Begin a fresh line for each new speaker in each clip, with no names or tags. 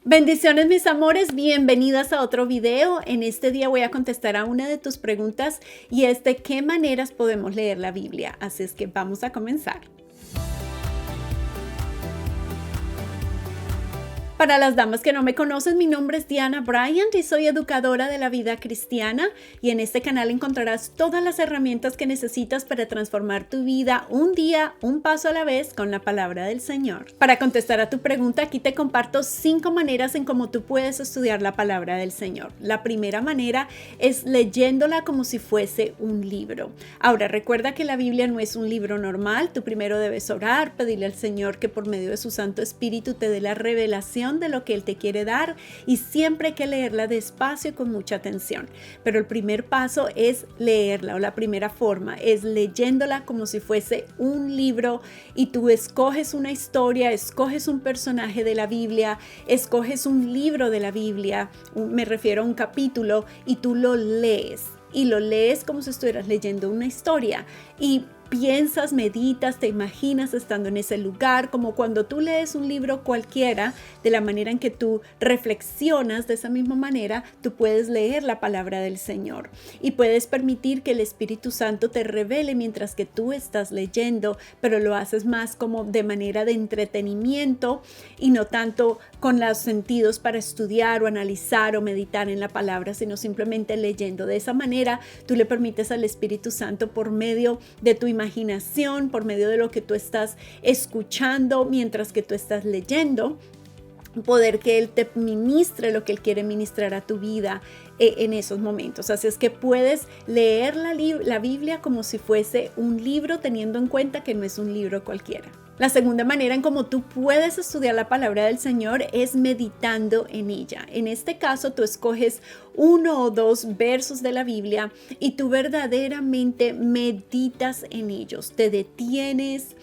Bendiciones mis amores, bienvenidas a otro video. En este día voy a contestar a una de tus preguntas y es de qué maneras podemos leer la Biblia. Así es que vamos a comenzar. Para las damas que no me conocen, mi nombre es Diana Bryant y soy educadora de la vida cristiana y en este canal encontrarás todas las herramientas que necesitas para transformar tu vida un día, un paso a la vez con la palabra del Señor. Para contestar a tu pregunta, aquí te comparto 5 maneras en cómo tú puedes estudiar la palabra del Señor. La primera manera es leyéndola como si fuese un libro. Ahora, recuerda que la Biblia no es un libro normal. Tú primero debes orar, pedirle al Señor que por medio de su Santo Espíritu te dé la revelación de lo que Él te quiere dar y siempre hay que leerla despacio y con mucha atención. Pero el primer paso es leerla, o la primera forma es leyéndola como si fuese un libro y tú escoges una historia, escoges un personaje de la Biblia, escoges un libro de la Biblia, me refiero a un capítulo, y tú lo lees. Y lo lees como si estuvieras leyendo una historia y piensas, meditas, te imaginas estando en ese lugar, como cuando tú lees un libro cualquiera, de la manera en que tú reflexionas, de esa misma manera tú puedes leer la palabra del Señor y puedes permitir que el Espíritu Santo te revele mientras que tú estás leyendo, pero lo haces más como de manera de entretenimiento y no tanto con los sentidos para estudiar o analizar o meditar en la palabra, sino simplemente leyendo. De esa manera tú le permites al Espíritu Santo, por medio de tu imaginación, por medio de lo que tú estás escuchando mientras que tú estás leyendo, poder que Él te ministre lo que Él quiere ministrar a tu vida en esos momentos. Así es que puedes leer la Biblia como si fuese un libro, teniendo en cuenta que no es un libro cualquiera. La segunda manera en cómo tú puedes estudiar la palabra del Señor es meditando en ella. En este caso, tú escoges 1 o 2 versos de la Biblia y tú verdaderamente meditas en ellos. Te detienes,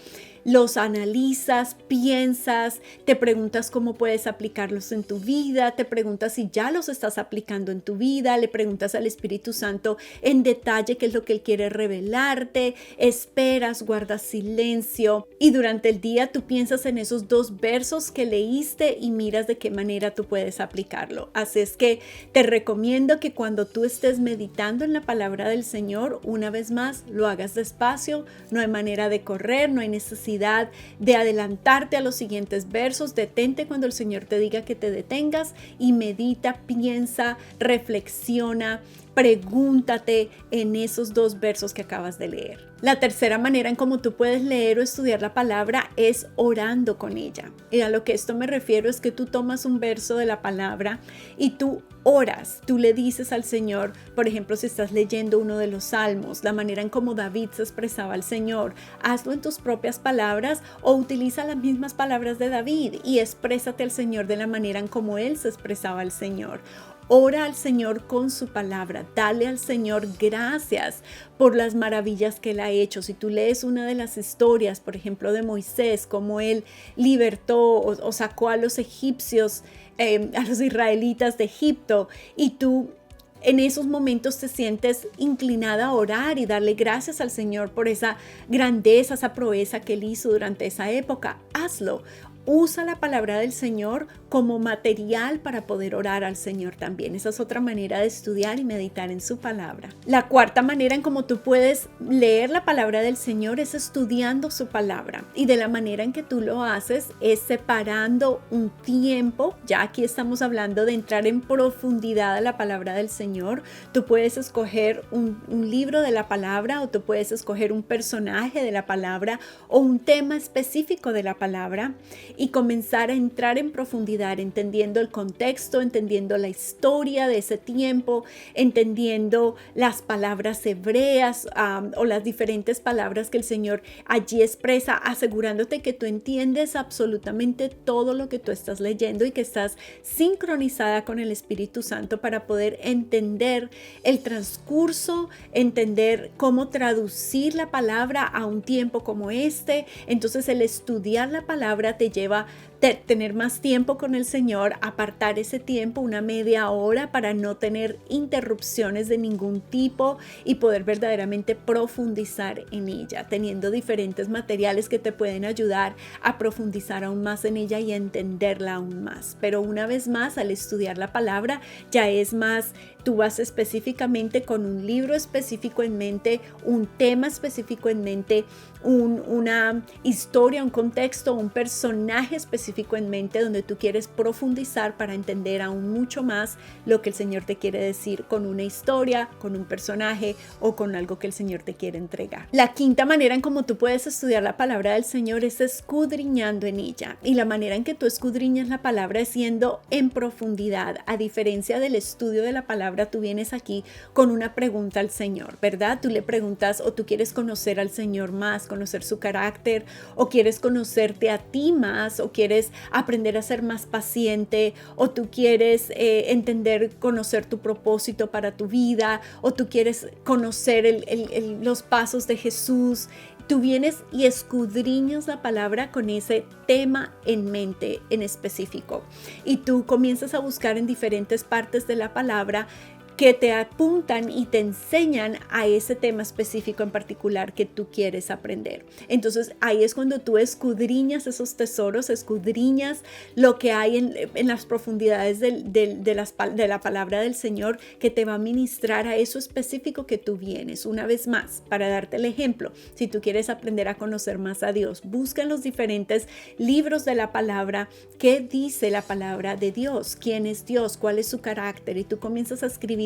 los analizas, piensas, te preguntas cómo puedes aplicarlos en tu vida, te preguntas si ya los estás aplicando en tu vida, le preguntas al Espíritu Santo en detalle qué es lo que Él quiere revelarte, esperas, guardas silencio y durante el día tú piensas en esos 2 versos que leíste y miras de qué manera tú puedes aplicarlo. Así es que te recomiendo que cuando tú estés meditando en la palabra del Señor, una vez más, lo hagas despacio, no hay manera de correr, no hay necesidad de adelantarte a los siguientes versos. Detente cuando el Señor te diga que te detengas y medita, piensa, reflexiona, pregúntate en esos 2 versos que acabas de leer. La tercera manera en cómo tú puedes leer o estudiar la palabra es orando con ella. Y a lo que esto me refiero es que tú tomas un verso de la palabra y tú oras, tú le dices al Señor, por ejemplo, si estás leyendo uno de los salmos, la manera en cómo David se expresaba al Señor, hazlo en tus propias palabras o utiliza las mismas palabras de David y exprésate al Señor de la manera en cómo él se expresaba al Señor. Ora al Señor con su palabra, dale al Señor gracias por las maravillas que Él ha hecho. Si tú lees una de las historias, por ejemplo, de Moisés, cómo Él libertó o sacó a los egipcios, a los israelitas de Egipto, y tú en esos momentos te sientes inclinada a orar y darle gracias al Señor por esa grandeza, esa proeza que Él hizo durante esa época, hazlo. Usa la palabra del Señor como material para poder orar al Señor también. Esa es otra manera de estudiar y meditar en su palabra. La cuarta manera en cómo tú puedes leer la palabra del Señor es estudiando su palabra. Y de la manera en que tú lo haces es separando un tiempo. Ya aquí estamos hablando de entrar en profundidad a la palabra del Señor. Tú puedes escoger un libro de la palabra o tú puedes escoger un personaje de la palabra o un tema específico de la palabra y comenzar a entrar en profundidad, entendiendo el contexto, entendiendo la historia de ese tiempo, entendiendo las palabras hebreas o las diferentes palabras que el Señor allí expresa, asegurándote que tú entiendes absolutamente todo lo que tú estás leyendo y que estás sincronizada con el Espíritu Santo para poder entender el transcurso, entender cómo traducir la palabra a un tiempo como este. Entonces el estudiar la palabra te lleva tener más tiempo con el Señor, apartar ese tiempo, una media hora, para no tener interrupciones de ningún tipo y poder verdaderamente profundizar en ella, teniendo diferentes materiales que te pueden ayudar a profundizar aún más en ella y a entenderla aún más. Pero una vez más, al estudiar la palabra, ya es más, tú vas específicamente con un libro específico en mente, un tema específico en mente, una historia, un contexto, un personaje específico en mente donde tú quieres profundizar para entender aún mucho más lo que el Señor te quiere decir con una historia, con un personaje o con algo que el Señor te quiere entregar. La quinta manera en cómo tú puedes estudiar la palabra del Señor es escudriñando en ella. Y la manera en que tú escudriñas la palabra es siendo en profundidad. A diferencia del estudio de la palabra, tú vienes aquí con una pregunta al Señor, ¿verdad? Tú le preguntas, o tú quieres conocer al Señor más, conocer su carácter, o quieres conocerte a ti más, o quieres aprender a ser más paciente, o tú quieres entender, conocer tu propósito para tu vida, o tú quieres conocer los pasos de Jesús. Tú vienes y escudriñas la palabra con ese tema en mente en específico, y tú comienzas a buscar en diferentes partes de la palabra que te apuntan y te enseñan a ese tema específico en particular que tú quieres aprender. Entonces ahí es cuando tú escudriñas esos tesoros, escudriñas lo que hay en las profundidades de la palabra del Señor, que te va a ministrar a eso específico que tú vienes. Una vez más, para darte el ejemplo, si tú quieres aprender a conocer más a Dios, busca en los diferentes libros de la palabra qué dice la palabra de Dios, quién es Dios, cuál es su carácter, y tú comienzas a escribir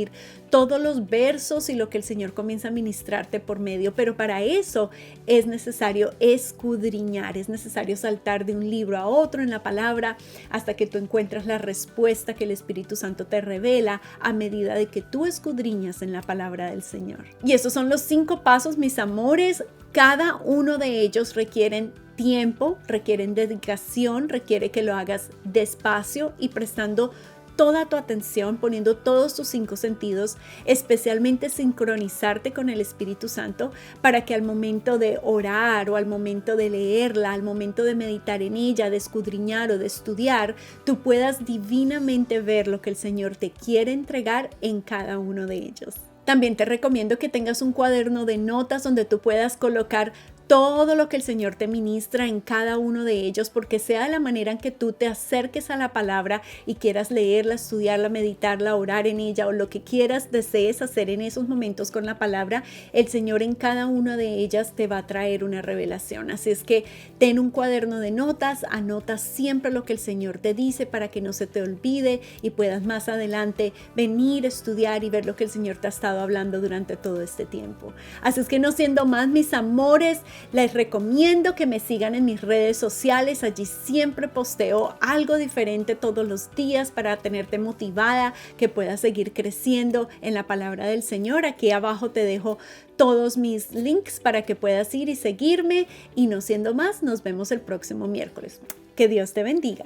todos los versos y lo que el Señor comienza a ministrarte por medio. Pero para eso es necesario escudriñar, es necesario saltar de un libro a otro en la palabra hasta que tú encuentras la respuesta que el Espíritu Santo te revela a medida de que tú escudriñas en la palabra del Señor. Y esos son los 5 pasos, mis amores. Cada uno de ellos requieren tiempo, requieren dedicación, requiere que lo hagas despacio y prestando toda tu atención, poniendo todos tus 5 sentidos, especialmente sincronizarte con el Espíritu Santo, para que al momento de orar o al momento de leerla, al momento de meditar en ella, de escudriñar o de estudiar, tú puedas divinamente ver lo que el Señor te quiere entregar en cada uno de ellos. También te recomiendo que tengas un cuaderno de notas donde tú puedas colocar todo lo que el Señor te ministra en cada uno de ellos, porque sea la manera en que tú te acerques a la palabra y quieras leerla, estudiarla, meditarla, orar en ella, o lo que quieras, desees hacer en esos momentos con la palabra, el Señor en cada una de ellas te va a traer una revelación. Así es que ten un cuaderno de notas, anota siempre lo que el Señor te dice para que no se te olvide y puedas más adelante venir, estudiar y ver lo que el Señor te ha estado hablando durante todo este tiempo. Así es que, no siendo más, mis amores, les recomiendo que me sigan en mis redes sociales. Allí siempre posteo algo diferente todos los días para tenerte motivada, que puedas seguir creciendo en la palabra del Señor. Aquí abajo te dejo todos mis links para que puedas ir y seguirme. Y no siendo más, nos vemos el próximo miércoles. Que Dios te bendiga.